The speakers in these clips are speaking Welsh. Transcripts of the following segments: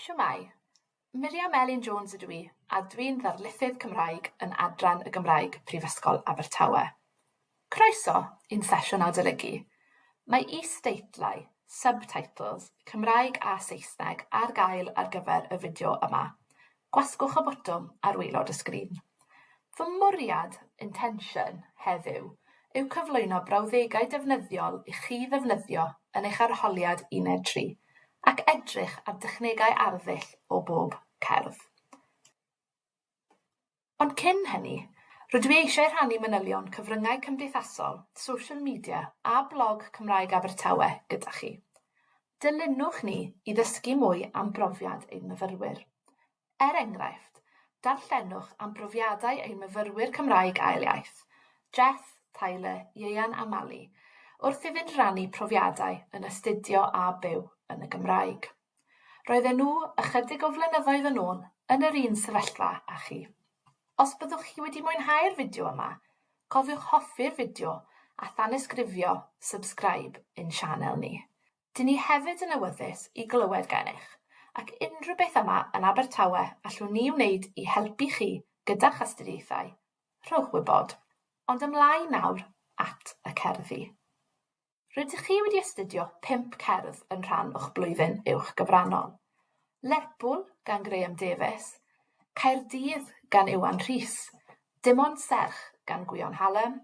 Shwmai, Miriam Elin Jones ydw I, a dwi'n Darlithydd Cymraeg yn adran y Gymraeg Prifysgol Abertawe. Croeso i'n sesiwn adolygu. Mae is-deitlau, subtitles, Cymraeg a Saesneg ar gael ar gyfer y fideo yma. Gwasgwch y botwm ar waelod y sgrin. Fy mwriad, intention, heddiw, yw cyflwyno brawddegau defnyddiol i chi ddefnyddio yn eich arholiad Uned 3, ac edrych ar dechnegau arddull o bob cerdd. Ond cyn hynny, rydw i eisiau rhannu manylion cyfryngau cymdeithasol, social media a blog Cymraeg Abertawe gyda chi. Dilynwch ni i ddysgu mwy am brofiad ein myfyrwyr. Enghraifft, darllenwch am brofiadau ein myfyrwyr Cymraeg Ail Iaith, Jeff, Tyler, Ieuan a Mali, wrth iddynt rannu profiadau yn astudio a byw yn y Gymraeg. Roedden nhw ychydig o flynyddoedd yn ôl yn yr un sefyllfa â chi. Os byddwch chi wedi mwynhau'r fideo yma, cofiwch hoffi'r fideo a thanysgrifio subscribe i'n sianel ni. Dyn ni hefyd yn awyddus i glywed gennych, ac unrhyw beth yma yn Abertawe allwn ni wneud i helpu chi gyda'ch astudiaethau. Rhowch wybod, ond ymlaen nawr at y cerddi. Rydych chi wedi astudio 5 cerdd yn rhan o'ch blwyddyn uwch gyfrannol. Lerpwl gan Graham Davies, Caerdydd gan Iwan Rhys, ond Serch gan Gwion Hallam,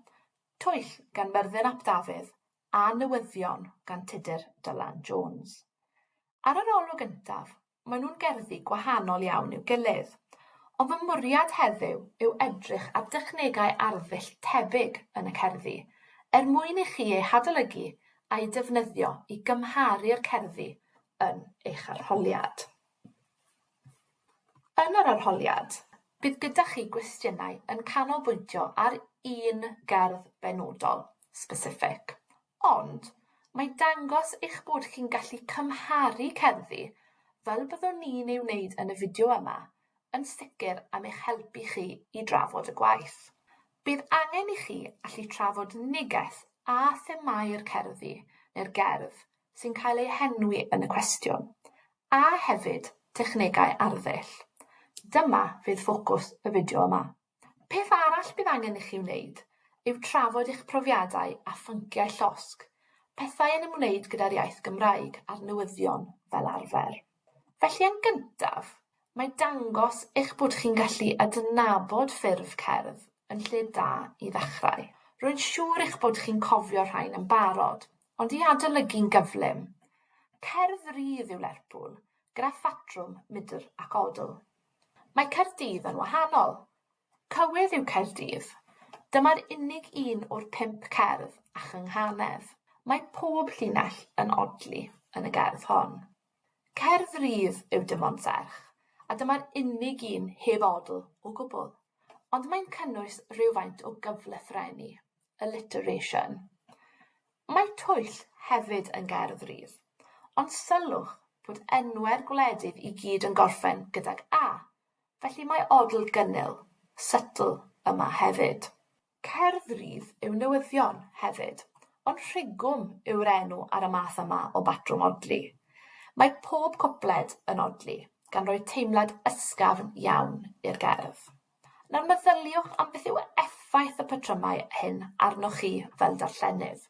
Twyll gan Myrddin ap Dafydd, a Newyddion gan Tudur Dylan Jones. Ar yr olwg gyntaf, maen nhw'n gerddi gwahanol iawn i'w gilydd, ond fy mwriad heddiw yw edrych ar dechnegau arddull tebyg yn y cerddi, mwyn i chi eu hadolygu a'i defnyddio i gymharu'r cerddi yn eich arholiad. Yn yr arholiad, bydd gyda chi gwestiynau yn canolbwyntio ar un gerdd benodol, specific, ond mae dangos eich bod chi'n gallu cymharu cerddi fel byddwn ni'n ei wneud yn y fideo yma, yn sicr am eich helpu chi i drafod y gwaith. Bydd angen i chi allu trafod neges a themau'r cerddi neu'r gerdd sy'n cael ei henwi yn y cwestiwn, a hefyd technegau arddull. Dyma fydd ffocws y fideo yma. Peth arall bydd angen i chi wneud yw trafod eich profiadau a phynciau llosg, pethau yn ymwneud gyda'r iaith Gymraeg a'r newyddion fel arfer. Felly yn gyntaf, mae dangos eich bod chi'n gallu adnabod ffurf cerdd yn lle da i ddechrau. Rwy'n siŵr eich bod chi'n cofio rhain yn barod, ond i adolygu'n gyflym. Cerdd rydd yw Lerpwl, gyda ffatrwm, midr ac odl. Mae Caerdydd yn wahanol. Cywydd yw Caerdydd. Dyma'r unig un o'r 5 cerdd a chynghanedd. Mae pob llinell yn odli yn y gerdd hon. Cerdd rydd yw ond Serch, a dyma'r unig un heb odl o gwbl. Ond mae'n cynnwys rhywfaint o gyflethrennu, alliteration. Mae Twyll hefyd yn gerdd rydd, ond sylwch bod enwau'r gwledydd i gyd yn gorffen gydag a, felly mae odl gynnil, subtle yma hefyd. Cerdd rydd yw Newyddion hefyd, ond rhigwm yw'r enw ar y math yma o batrwm odli. Mae pob cwpled yn odli, gan roi teimlad ysgafn iawn i'r gerdd. Nawr meddyliwch am beth yw effaith y patrymau hyn arnoch chi fel darllenydd.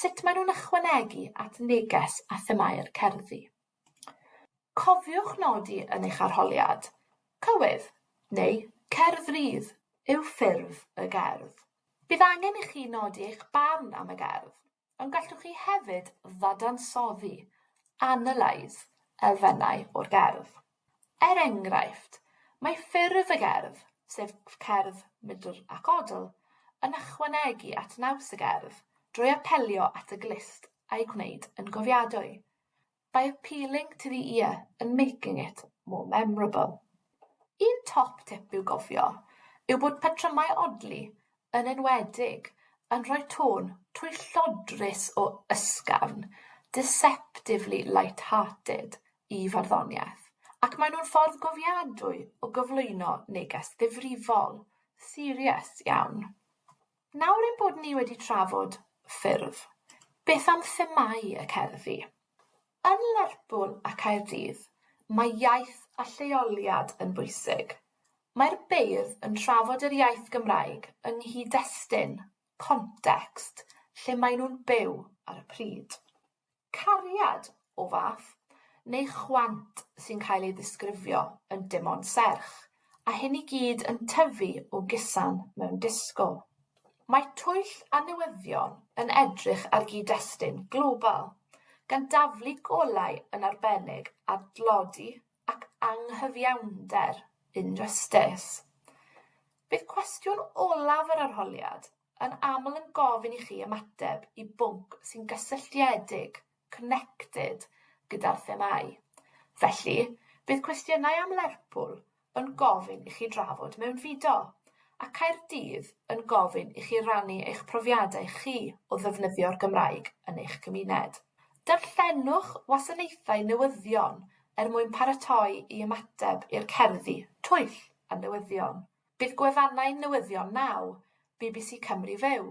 Sut maen nhw'n ychwanegu at neges a themau'r cerddi. Cofiwch nodi yn eich arholiad. Cywydd, neu cerdd rydd, yw ffurf y gerdd. Bydd angen i chi nodi eich barn am y gerdd, ond gallwch chi hefyd ddadansoddi, analyse, elfennau o'r gerdd. Enghraifft, mae ffurf y gerdd, sef cerdd, midr ac odl, yn ychwanegu at naws y gerdd drwy apelio at y glist a'i gwneud yn gofiadwy, by appealing to the ear and making it more memorable. Un top tip i'w gofio yw bod patrymau odli yn enwedig yn rhoi tôn twyllodrus o ysgafn, deceptively light-hearted i farddoniaeth, ac maen nhw'n ffordd gofiadwy o gyflwyno neges ddifrifol, serious iawn. Nawr ein bod ni wedi trafod ffurf, beth am themau y cerddi? Yn Lerpwl a Caerdydd, Mae iaith a lleoliad yn bwysig. Mae'r beirdd yn trafod yr iaith Gymraeg yng nghyd-destun, context, lle maen nhw'n byw ar y pryd. Cariad o fath, neu chwant sy'n cael ei ddisgrifio yn dim ond serch, a hyn i gyd yn tyfu o gysan mewn disgwyl. Mae Twyll a Newyddion yn edrych ar gyd-destun global, gan daflu golau yn arbennig ar dlodi ac anghyfiawnder injustice. Bydd cwestiwn olaf yr arholiad yn aml yn gofyn i chi ymateb i bwnc sy'n gysylltiedig, connected, gyda'r themau. Felly, bydd cwestiynau am Lerpwl yn gofyn i chi drafod mewn fideo, a Caerdydd yn gofyn i chi rannu eich profiadau chi o ddefnyddio'r Gymraeg yn eich cymuned. Darllenwch wasanaethau newyddion mwyn paratoi i ymateb i'r cerddi Twyll and Newyddion. Bydd gwefannau newyddion 9, BBC Cymru Fyw,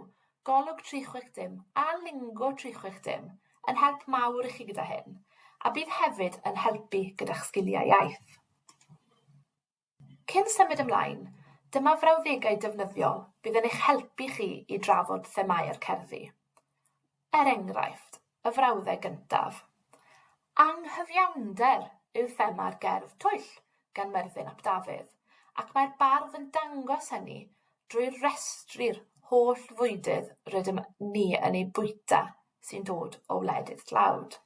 Golwg 360 a Lingo 360 yn help mawr i chi gyda hyn, a bydd hefyd yn helpu gyda'ch sgiliau iaith. Cyn symud ymlaen, dyma frawddegau defnyddiol bydd yn eich helpu chi i drafod themau'r cerddi. Enghraifft, y frawddeg gyntaf. Anghyfiawnder yw thema'r gerdd Twyll gan Myrddin ap Dafydd, ac mae'r bardd yn dangos hynny drwy'r restru'r holl fwydydd rydym ni yn ei bwyta sy'n dod o wledydd tlawd.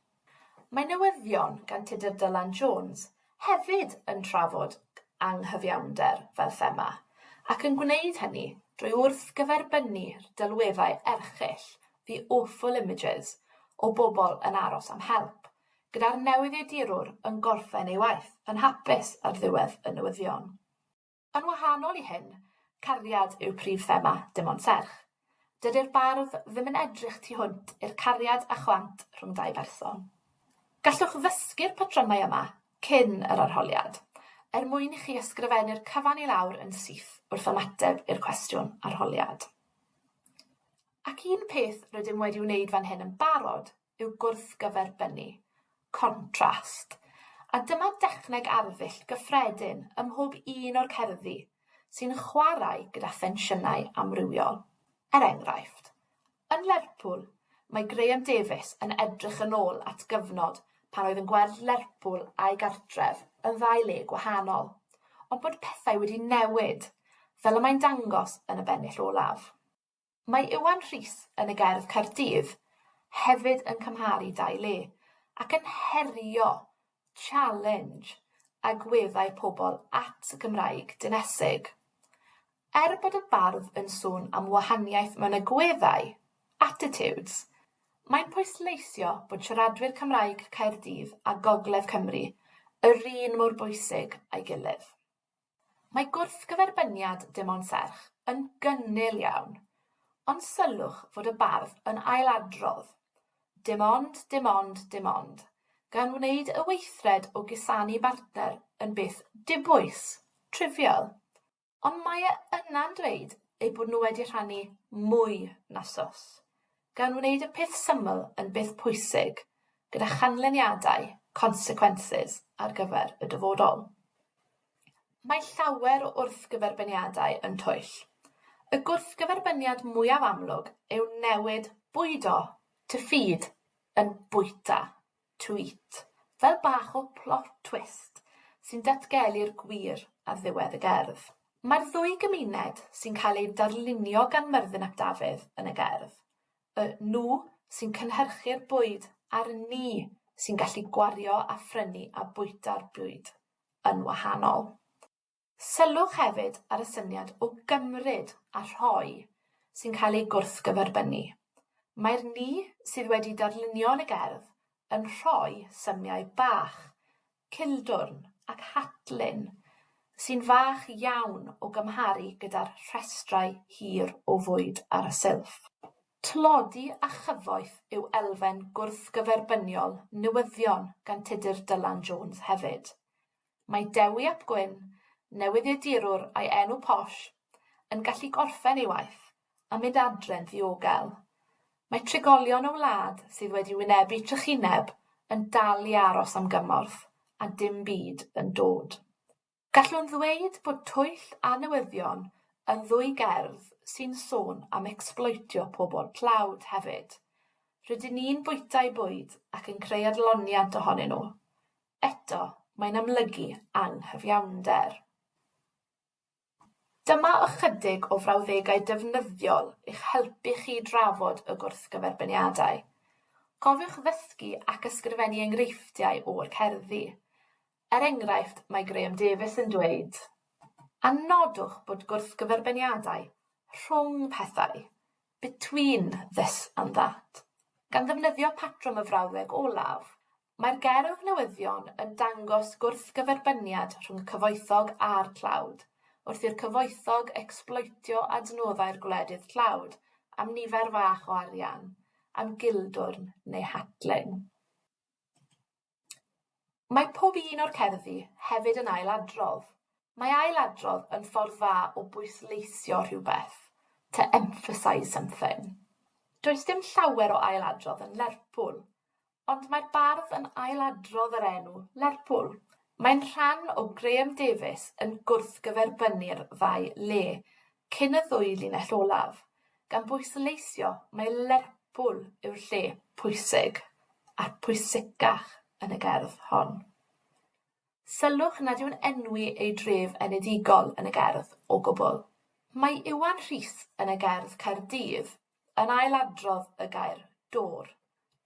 Mae Newyddion gan Dr Miriam Elin Jones hefyd yn trafod anghyfiawnder fel thema, ac yn gwneud hynny drwy wrthgyferbynnu'r delweddau erchyll, the awful images, o bobl yn aros am help, gyda'r newyddiadurwr yn gorffen ei waith yn hapus ar ddiwedd y newyddion. Yn wahanol i hyn, cariad yw prif thema dim ond serch. Dydy'r bardd ddim yn edrych tu hwnt i'r cariad a chwant rhwng dau berson. Gallwch ddysgu'r patrymau yma cyn yr arholiad, mwyn i chi ysgrifennu'r cyfan i lawr yn syth wrth ymateb i'r cwestiwn arholiad. Ac un peth rydym wedi wneud fan hyn yn barod yw gwrthgyferbynnu, contrast, a dyma dechneg arddull gyffredin ym mhob un o'r cerddi sy'n chwarae gyda thensiynnau amrywiol. Enghraifft, yn Lerpwl, mae Graham Davies yn edrych yn ôl at gyfnod pan oedd yn gweld Lerpwl a'i gartref yn ddau le gwahanol, ond bod pethau wedi newid, fel y mae'n dangos yn y bennill olaf. Mae Iwan Rhys yn y gerdd Caerdydd hefyd yn cymharu dau le, ac yn herio, challenge, agweddau pobl at y Gymraeg dinesig. Bod y bardd yn sôn am wahaniaeth mewn agweddau, attitudes, mae'n pwysleisio bod siaradwyr Cymraeg Caerdydd a Gogledd Cymru yr un mor bwysig a'i gilydd. Mae gwrthgyferbyniad dim ond serch yn gynnil iawn, ond sylwch fod y bardd yn ailadrodd dim ond, dim ond, dim ond, gan wneud y weithred o gusanu bartner yn beth dibwys, trivial, ond mae yna'n dweud ei bod nhw wedi rhannu mwy na sws, gan wneud y peth syml yn beth pwysig, gyda chanlyniadau, consequences ar gyfer y dyfodol. Mae llawer o wrthgyferbyniadau yn Twyll. Y gwrthgyferbyniad mwyaf amlwg yw newid bwydo, to feed, yn bwyta, to eat, fel bach o plot twist sy'n datgelu'r gwir ar ddiwedd y gerdd. Mae'r ddwy gymuned sy'n cael ei darlunio gan Myrddin ap Dafydd yn y gerdd, y nhw sy'n cynhyrchu'r bwyd a'r ni sy'n gallu gwario a phrynu a bwyta'r bwyd yn wahanol. Sylwch hefyd ar y syniad o gymryd a rhoi sy'n cael ei gwrthgyferbynnu. Mae'r ni sydd wedi darlunio yn y gerdd yn rhoi symiau bach, cildwrn ac hatlyn sy'n fach iawn o gymharu gyda'r rhestrau hir o fwyd ar y silff. Tlodi a chyfoeth yw elfen gwrthgyferbyniol newyddion gan Dr Miriam Jones hefyd. Mae Dewi ap Gwyn, newyddiadurwr a'i enw posh, yn gallu gorffen ei waith a mynd adre'n ddiogel. Mae trigolion o wlad sydd wedi wynebu trychineb yn dal i aros am gymorth a dim byd yn dod. Gallwn ddweud bod Twyll a Newyddion yn ddwy gerdd sy'n sôn am ecsbloetio pobl tlawd hefyd. Rydyn ni'n bwytau bwyd ac yn creu adloniant ohonyn nhw. Eto, mae'n amlygu anghyfiawnder. Dyma ychydig o frawddegau defnyddiol i'ch helpu chi drafod y gwrthgyferbyniadau. Cofiwch ddysgu ac ysgrifennu enghreifftiau o'r cerddi. Enghraifft, mae Graham Davies yn dweud. Nodwch bod gwrthgyferbyniadau rhwng pethau, between this and that. Gan ddefnyddio patrwm y frawddeg olaf, mae'r gerdd newyddion yn dangos gwrthgyferbyniad rhwng y cyfoethog a'r tlawd, wrth i'r cyfoethog ecsbloetio adnoddau'r gwledydd tlawd am nifer fach o arian, am gildwrn neu hatling. Mae pob un o'r cerddi hefyd yn ailadrodd. Mae ailadrodd yn ffordd dda o bwysleisio rhywbeth, to emphasise something. Does dim llawer o ailadrodd yn Lerpwl, ond mae'r bardd yn ailadrodd yr enw Lerpwl. Mae'n rhan o Graham Davies yn gwrthgyferbynnu'r ddau le, cyn y ddwy linell olaf, gan bwysleisio mae Lerpwl yw'r lle pwysig a'r pwysicach yn y gerdd hon. Sylwch nad yw'n enwi ei dref enedigol yn y gerdd o gwbl. Mae Iwan Rhys yn y gerdd Caerdydd yn ailadrodd y gair dôr,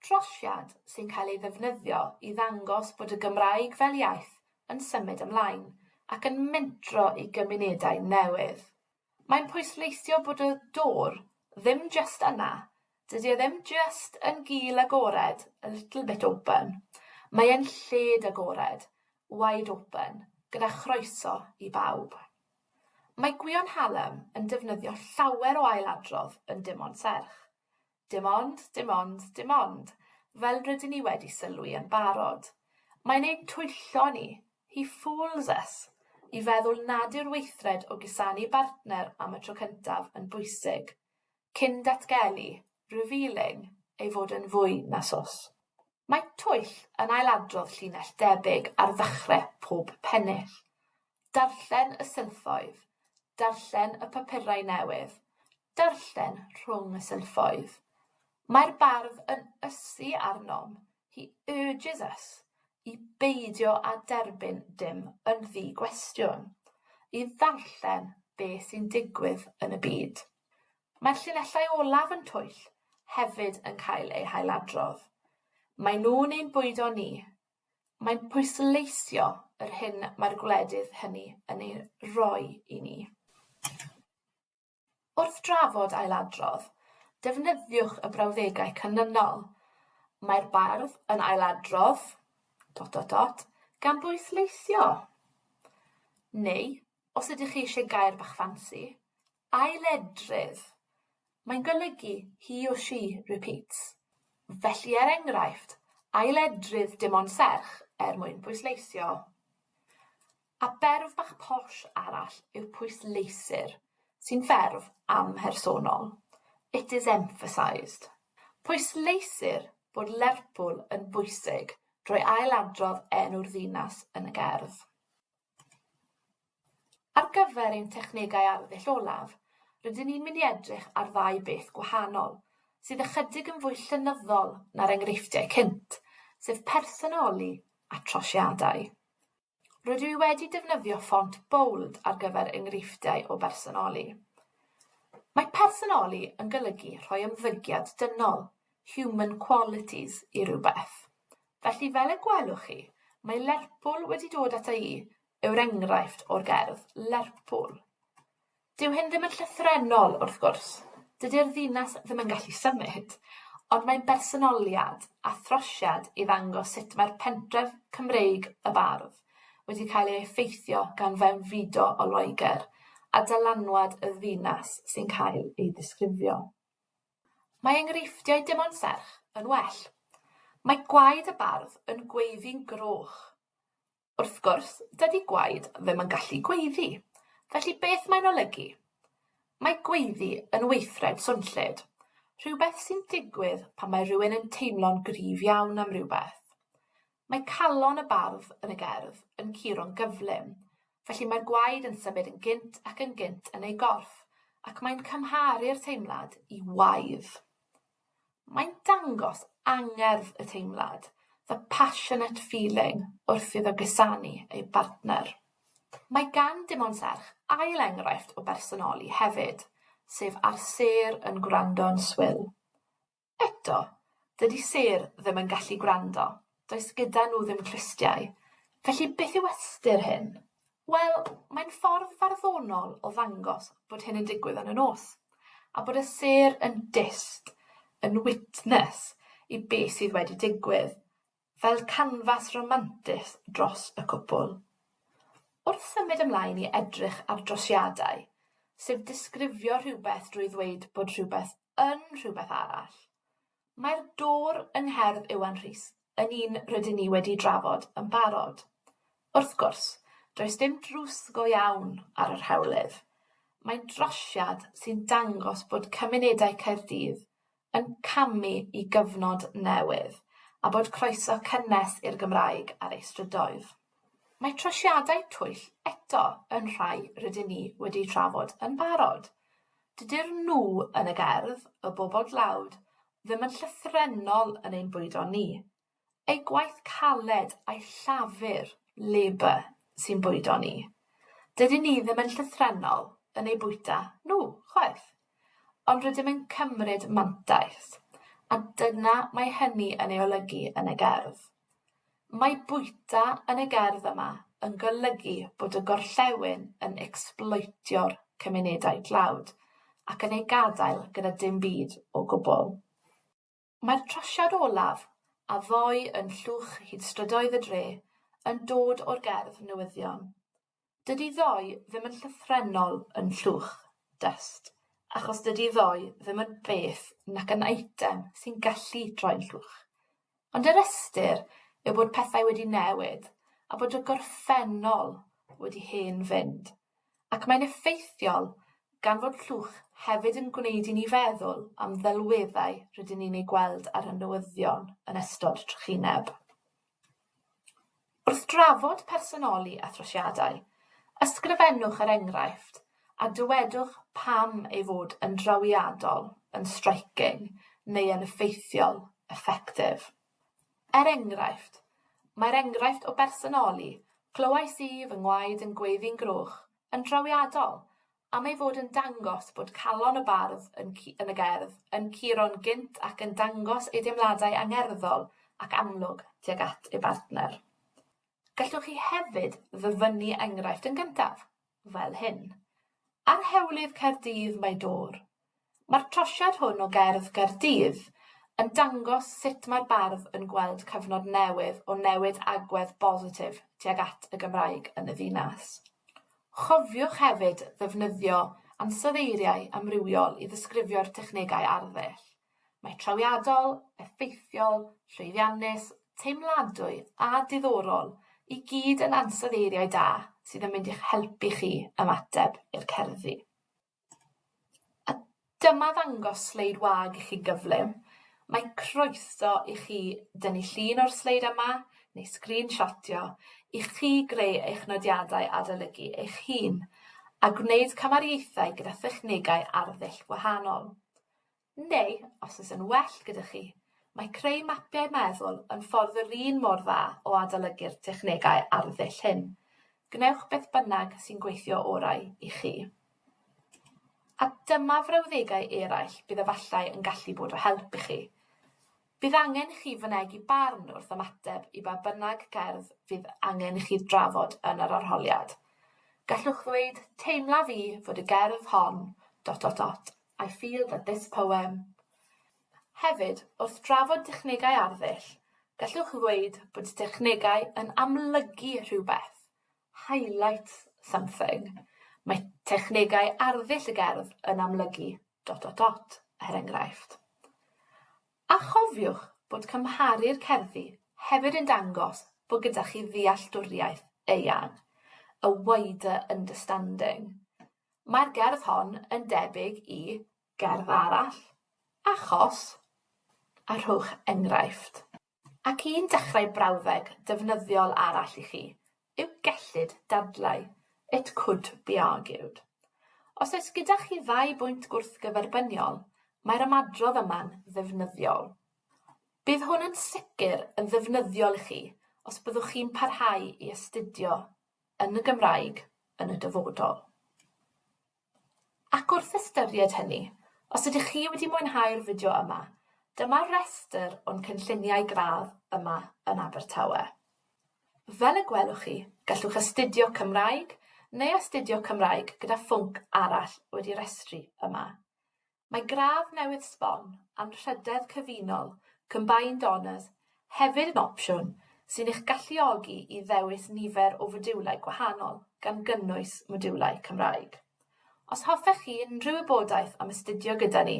trosiad sy'n cael ei ddefnyddio i ddangos bod y Gymraeg fel iaith yn symud ymlaen ac yn mentro i gymunedau newydd. Mae'n pwysleisio bod y dôr ddim just yna, dydy e ddim just yn gul agored, a little bit open. Mae e'n lled agored, wide open, gyda chroeso i bawb. Mae Gwion Hallam yn defnyddio llawer o ailadrodd yn dim ond Serch. Dim ond, dim ond, dim ond, fel rydyn ni wedi sylwi yn barod. Mae'n ei twyllo ni, he fools us, i feddwl nad yw'r weithred o gusanu bartner am y tro cyntaf yn bwysig, cyn datgelu, revealing, ei fod yn fwy na sos. Mae Twyll yn ailadrodd llinell debyg ar ddechrau pob pennill. Darllen y silffoedd, darllen y papurau newydd, darllen rhwng y silffoedd. Mae'r bardd yn ysu arnom, he urges us, i beidio a derbyn dim yn ddi-gwestiwn, i ddarllen beth sy'n digwydd yn y byd. Mae'r llinellau olaf yn Twyll hefyd yn cael eu hailadrodd. Mae nhw'n ein bwydo ni. Mae'n pwysleisio yr hyn mae'r gwledydd hynny yn ei roi i ni. Wrth drafod ailadrodd, defnyddiwch y brawddegau canlynol. Mae'r bardd yn ailadrodd, ... gan bwysleisio. Neu, os ydych chi eisiau gair bach ffansi, ailedrydd. Mae'n golygu he or she repeats. Felly enghraifft, ailedrydd dim ond Serch mwyn pwysleisio. A berf bach posh arall yw pwysleisir, sy'n ferf amhersonol. It is emphasised. Pwysleisir bod Lerpwl yn bwysig drwy ailadrodd enw'r ddinas yn y gerdd. Ar gyfer ein technegau arddull olaf, rydyn ni'n mynd i edrych ar ddau beth gwahanol, sydd ychydig yn fwy llenyddol na'r enghreifftiau cynt, sef personoli a trosiadau. Rydw i wedi defnyddio ffont bold ar gyfer enghreifftiau o bersonoli. Mae personoli yn golygu rhoi ymddygiad dynol, human qualities i rywbeth. Felly fel y gwelwch chi, mae Lerpwl wedi dod ata i yw'r enghraifft o'r gerdd Lerpwl. Dyw hyn ddim yn llythrenol wrth gwrs. Dydy'r ddinas ddim yn gallu symud, ond mae'n bersonoliad a throsiad i ddangos sut mae'r pentref Cymreig y bardd wedi cael ei effeithio gan fewnfudo o Loegr a dylanwad y ddinas sy'n cael ei ddisgrifio. Mae enghreifftiau dim ond Serch yn well. Mae gwaed y bardd yn gweiddi'n groch. Wrth gwrs, dydy gwaed ddim yn gallu gweiddi, felly beth mae'n olygu? Mae gweiddi yn weithred swnllyd, rhywbeth sy'n digwydd pan mae rhywun yn teimlo'n gryf iawn am rhywbeth. Mae calon y bardd yn y gerdd yn curo'n gyflym, felly mae'r gwaed yn symud yn gynt ac yn gynt yn ei gorff, ac mae'n cymharu'r teimlad i waidd. Mae'n dangos angerdd y teimlad, the passionate feeling wrth iddo gusanu ei partner. Mae gan dim ond Serch ail enghraifft o bersonoli hefyd, sef ar Ser yn gwrando'n swyl. Eto, dydy Ser ddim yn gallu gwrando, does gyda nhw ddim clustiau, felly beth yw ystyr hyn? Wel, mae'n ffordd farddonol o ddangos bod hyn yn digwydd yn y nos, a bod y Ser yn dyst, yn witness i beth sydd wedi digwydd, fel canfas romantus dros y cwpl. Wrth symud ymlaen i edrych ar drosiadau, sef disgrifio rhywbeth drwy ddweud bod rhywbeth yn rhywbeth arall, mae'r dôr yng ngherdd Iwan Rhys yn un rydyn ni wedi drafod yn barod. Wrth gwrs, does dim drws go iawn ar yr hewlydd. Mae'n drosiad sy'n dangos bod cymunedau Caerdydd yn camu i gyfnod newydd a bod croeso cynnes i'r Gymraeg ar ei strydoedd. Mae trosiadau Twyll eto yn rhai rydyn ni wedi trafod yn barod. Dydy'r nhw yn y gerdd, y bobl dlawd, ddim yn llythrennol yn ein bwydo ni. Ei gwaith caled a'i llafur, labour, sy'n bwydo ni. Dydyn ni ddim yn llythrennol yn ei bwyta nhw, chwaith, ond rydym yn cymryd mantais, a dyna mae hynny yn ei olygu yn y gerdd. Mae bwyta yn y gerdd yma yn golygu bod y gorllewin yn ecsbloetio'r cymunedau dlawd ac yn ei gadael gyda dim byd o gwbl. Mae'r trosiad olaf a ddoi yn llwch hyd strydoedd y dre yn dod o'r gerdd Newyddion. Dydy ddoi ddim yn llythrennol yn llwch, dyst, achos dydy ddoi ddim yn beth nac yn eitem sy'n gallu troi'n llwch. Ond yr ystyr yw bod pethau wedi newid a bod y gorffennol wedi hen fynd, ac mae'n effeithiol gan fod llwch hefyd yn gwneud i ni feddwl am ddelweddau rydyn ni'n ei gweld ar y newyddion yn ystod trychineb. Wrth drafod personoli a throsiadau, ysgrifennwch yr enghraifft a dywedwch pam ei fod yn drawiadol, yn striking, neu yn effeithiol, effectif. Er enghraifft, mae'r enghraifft o bersonoli, clywais i fy ngwaed yn gweiddi'n groch, yn drawiadol, am ei fod yn dangos bod calon y bardd yn y gerdd yn curo'n gynt ac yn dangos ei deimladau angerddol ac amlwg tuag at ei bartner. Gallwch chi hefyd ddyfynnu enghraifft yn gyntaf, fel hyn. Ar hewlydd Caerdydd mae dôr. Mae'r trosiad hwn o gerdd Caerdydd yn dangos sut mae'r bardd yn gweld cyfnod newydd o newid agwedd bositif tuag at y Gymraeg yn y ddinas. Chofiwch hefyd ddefnyddio ansoddeiriau amrywiol i ddisgrifio'r dechnegau arddull. Mae trawiadol, effeithiol, llwyddiannus, teimladwy a diddorol i gyd yn ansoddeiriau da sydd yn mynd i'ch helpu chi ymateb i'r cerddi. A dyma ddangos sleid wag i chi gyflym. Mae croeso i chi dynnu llun o'r sleid yma neu screenshotio i chi greu eich nodiadau adolygu eich hun a gwneud cymariaethau gyda thechnegau arddull gwahanol. Neu, os oes yn well gyda chi, mae creu mapiau meddwl yn ffordd yr un mor dda o adolygu'r technegau arddull hyn. Gnewch beth bynnag sy'n gweithio orau i chi. A dyma frawddegau eraill bydd efallai yn gallu bod o help i chi. Bydd angen i chi fynegu barn wrth ymateb i ba bynnag gerdd fydd angen i chi drafod yn yr arholiad. Gallwch ddweud, teimla fi fod y gerdd hon, ... I feel that this poem. Hefyd, wrth drafod dechnegau arddull, gallwch ddweud bod dechnegau yn amlygu rhywbeth, highlight something. Mae technegau arddull y gerdd yn amlygu ... er enghraifft. A chofiwch bod cymharu'r cerddi hefyd yn dangos bod gyda chi ddealltwriaeth eang, a wider understanding. Mae'r gerdd hon yn debyg i gerdd arall, achos, a rhowch enghraifft. Ac un dechrau brawddeg defnyddiol arall i chi yw gellid dadlau. It could be argued. Os oes gyda chi 2 bwynt gwrthgyferbyniol, mae'r ymadrodd yma'n ddefnyddiol. Bydd hwn yn sicr yn ddefnyddiol i chi os byddwch chi'n parhau i astudio yn y Gymraeg yn y dyfodol. Ac wrth ystyried hynny, os ydych chi wedi mwynhau'r fideo yma, dyma'r restr o'n cynlluniau gradd yma yn Abertawe. Fel y gwelwch chi, gallwch astudio Cymraeg neu astudio Cymraeg gyda phwnc arall wedi'i restru yma. Mae gradd newydd sbon anrhydedd cyfunol, combined honours, hefyd yn opsiwn sy'n eich galluogi i ddewis nifer o fodiwlau gwahanol gan gynnwys modiwlau Cymraeg. Os hoffech chi unrhyw wybodaeth am astudio gyda ni,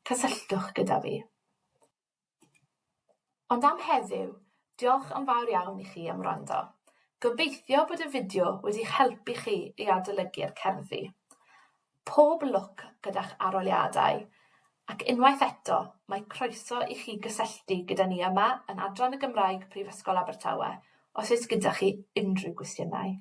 cysylltwch gyda fi. Ond am heddiw, diolch yn fawr iawn i chi am wrando. Gobeithio bod y fideo wedi helpu chi i adolygu'r cerddi. Pob lwc gyda'ch arholiadau, ac unwaith eto mae croeso i chi gysylltu gyda ni yma yn Adran y Gymraeg Prifysgol Abertawe os oes gyda chi unrhyw gwestiynau.